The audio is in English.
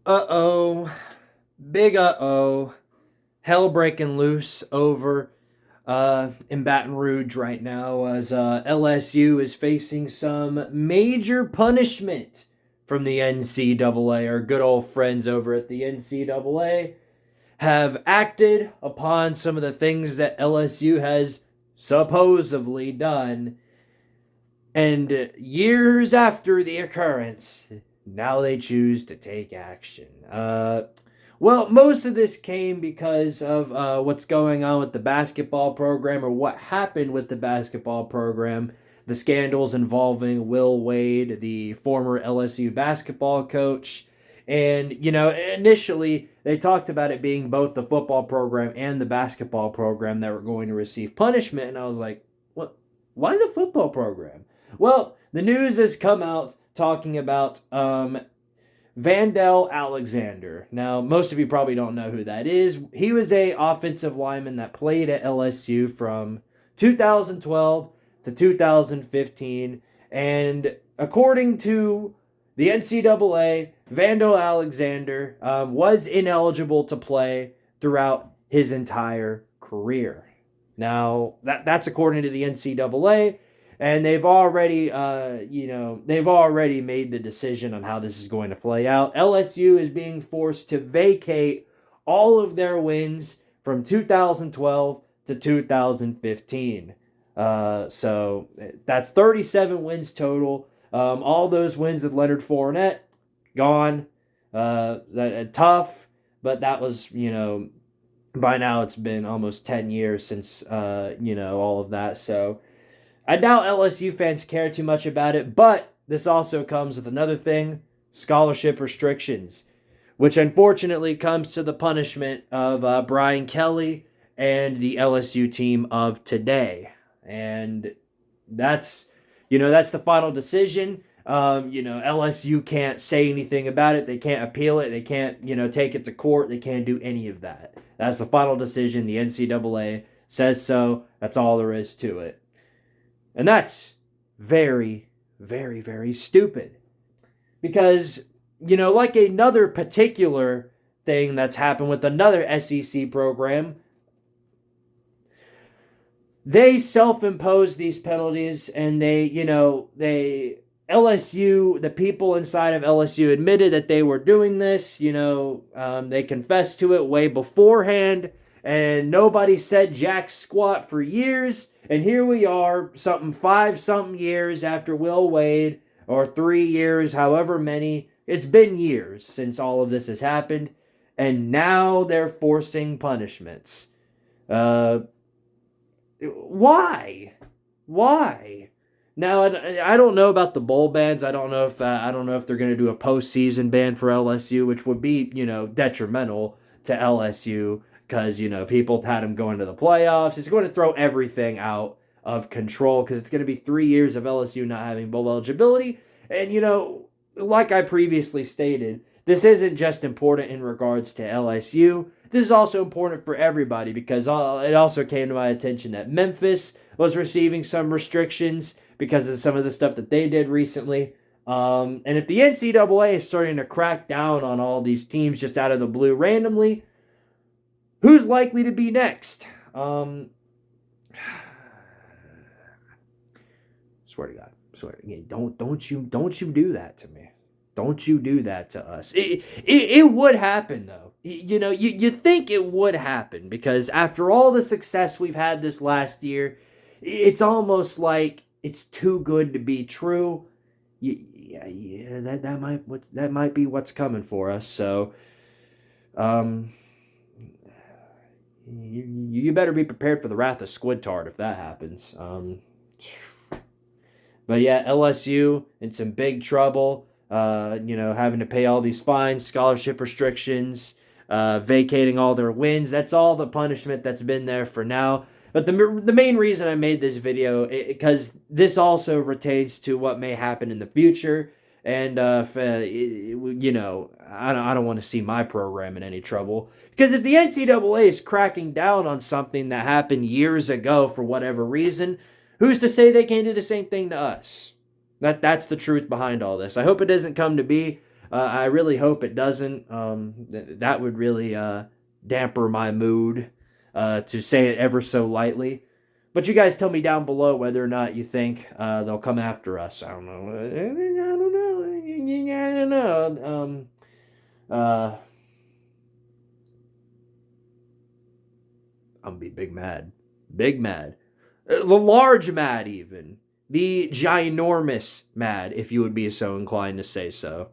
Uh-oh. Big uh-oh. Hell breaking loose over in Baton Rouge right now as LSU is facing some major punishment from the NCAA. Our good old friends over at the NCAA have acted upon some of the things that LSU has supposedly done. And years after the occurrence, now they choose to take action. Well, most of this came because of what's going on with the basketball program, or what happened with the basketball program. The scandals involving Will Wade, the former LSU basketball coach. And, initially they talked about it being both the football program and the basketball program that were going to receive punishment. And I was like, what? Why the football program? Well, the news has come out talking about Vandell Alexander. Now, most of you probably don't know who that is. He was a offensive lineman that played at LSU from 2012 to 2015, and according to the NCAA, Vandell Alexander was ineligible to play throughout his entire career. Now, that's according to the NCAA, and they've already made the decision on how this is going to play out. LSU is being forced to vacate all of their wins from 2012 to 2015. So that's 37 wins total. All those wins with Leonard Fournette gone. Tough, but that was, by now it's been almost 10 years since, all of that. So I doubt LSU fans care too much about it, but this also comes with another thing: scholarship restrictions, which unfortunately comes to the punishment of Brian Kelly and the LSU team of today. And that's, that's the final decision. LSU can't say anything about it. They can't appeal it. They can't, take it to court. They can't do any of that. That's the final decision. The NCAA says so. That's all there is to it. And that's very, very, very stupid. Because, like another particular thing that's happened with another SEC program, they self-impose these penalties, and LSU, the people inside of LSU admitted that they were doing this. They confessed to it way beforehand, and nobody said jack squat for years. And here we are, five something years after Will Wade, or 3 years, however many. It's been years since all of this has happened, and now they're forcing punishments. Why? Why? Now I don't know about the bowl bans. I don't know if they're going to do a postseason ban for LSU, which would be detrimental to LSU because people had them going to the playoffs. It's going to throw everything out of control because it's going to be 3 years of LSU not having bowl eligibility. And like I previously stated, this isn't just important in regards to LSU. This is also important for everybody because it also came to my attention that Memphis was receiving some restrictions because of some of the stuff that they did recently. And if the NCAA is starting to crack down on all these teams just out of the blue randomly, who's likely to be next? Swear to God, swear to God, don't you do that to me. Don't you do that to us. It would happen though. You think it would happen because after all the success we've had this last year, it's almost like it's too good to be true. Yeah, that might be what's coming for us. So, you better be prepared for the wrath of Squidtard if that happens. But yeah, LSU in some big trouble. Having to pay all these fines, scholarship restrictions, vacating all their wins. That's all the punishment that's been there for now. But the main reason I made this video because this also pertains to what may happen in the future. And I don't want to see my program in any trouble because if the NCAA is cracking down on something that happened years ago for whatever reason, who's to say they can't do the same thing to us? That's the truth behind all this. I hope it doesn't come to be. I really hope it doesn't. That would really damper my mood, to say it ever so lightly. But you guys tell me down below whether or not you think they'll come after us. I don't know. I don't know. I don't know. I'm gonna be big mad. Big mad. The large mad, even. The ginormous mad, if you would be so inclined to say so.